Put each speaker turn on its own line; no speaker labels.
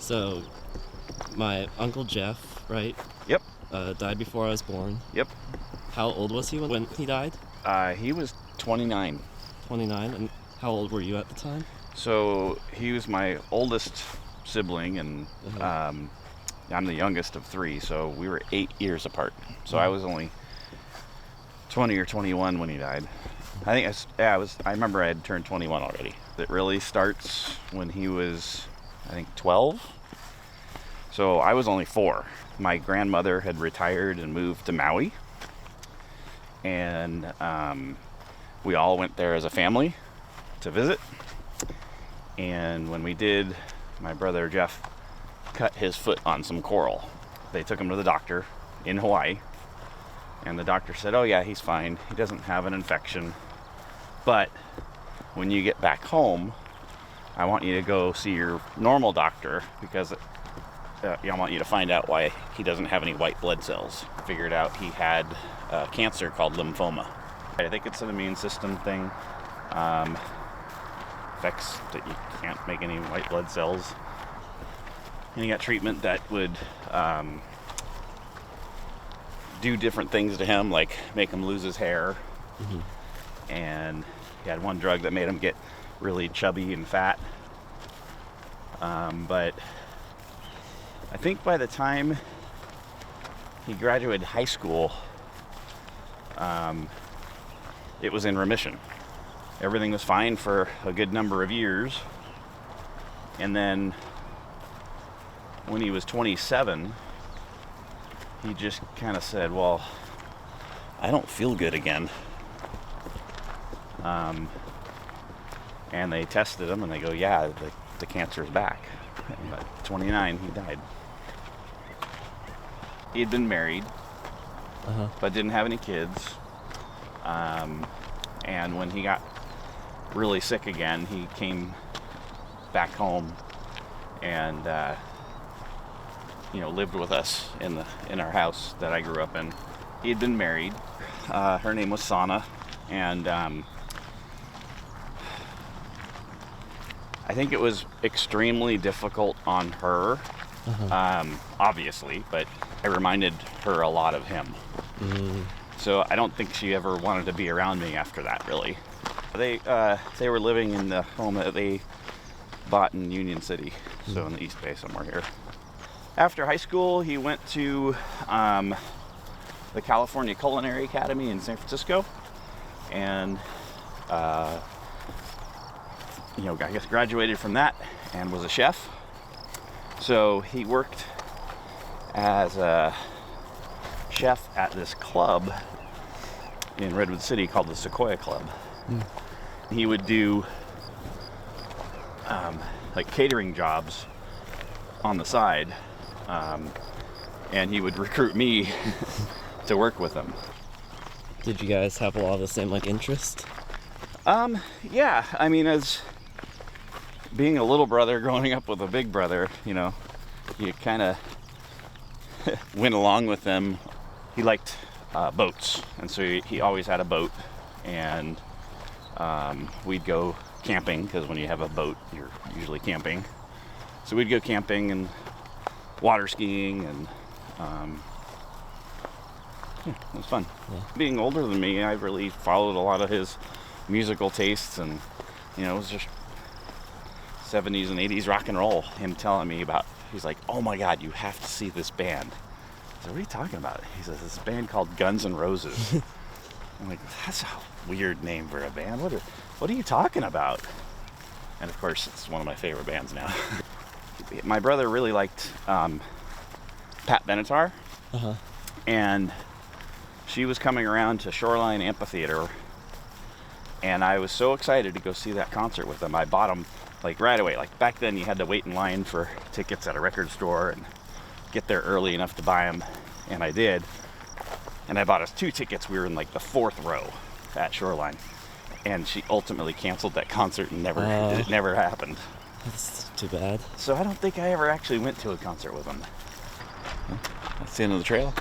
So, my Uncle Jeff, right?
Yep.
Died before I was born.
Yep.
How old was he when he died?
He was 29.
29? And how old were you at the time?
So he was my oldest sibling, and I'm the youngest of three, so we were 8 years apart. So I was only 20 or 21 when he died. I remember I had turned 21 already. It really starts when he was, I think, 12. So I was only 4. My grandmother had retired and moved to Maui. And we all went there as a family to visit. And when we did, my brother Jeff cut his foot on some coral. They took him to the doctor in Hawaii. And the doctor said, oh yeah, he's fine. He doesn't have an infection. But when you get back home, I want you to go see your normal doctor because I want you to find out why he doesn't have any white blood cells. Figured out he had cancer called lymphoma. I think it's an immune system thing. Affects that you can't make any white blood cells. And he got treatment that would do different things to him, like make him lose his hair. And he had one drug that made him get really chubby and fat. But I think by the time he graduated high school, it was in remission. Everything was fine for a good number of years. And then when he was 27, he just kind of said, well, I don't feel good again. And they tested him and they go, yeah, the cancer's back. And at 29, he died. He had been married, but didn't have any kids. And when he got really sick again, he came back home and lived with us in our house that I grew up in. He had been married. Her name was Sana, and I think it was extremely difficult on her, obviously, but I reminded her a lot of him. So I don't think she ever wanted to be around me after that, really. They were living in the home that they bought in Union City, so in the East Bay somewhere here. After high school, he went to the California Culinary Academy in San Francisco, and I guess graduated from that and was a chef. So he worked as a chef at this club in Redwood City called the Sequoia Club. He would do like catering jobs on the side, and he would recruit me to work with him.
Did you guys have a lot of the same interest?
Yeah, I mean, as being a little brother growing up with a big brother, you kind of went along with them. He liked boats, and so he always had a boat, and we'd go camping, because when you have a boat, you're usually camping. So we'd go camping and water skiing, and it was fun. Yeah. Being older than me, I really followed a lot of his musical tastes, and it was just 70s and 80s rock and roll. Him telling me about, he's like, oh my God, you have to see this band. I said, what are you talking about? He says, this band called Guns N' Roses. I'm like, that's a weird name for a band. What are you talking about? And of course, it's one of my favorite bands now. My brother really liked Pat Benatar. And she was coming around to Shoreline Amphitheater, and I was so excited to go see that concert with them. I bought them right away. Back then you had to wait in line for tickets at a record store and get there early enough to buy them, and I did. And I bought us 2 tickets. We were in the 4th row at Shoreline, and she ultimately canceled that concert and it never happened.
That's too bad.
So I don't think I ever actually went to a concert with them. That's the end of the trail.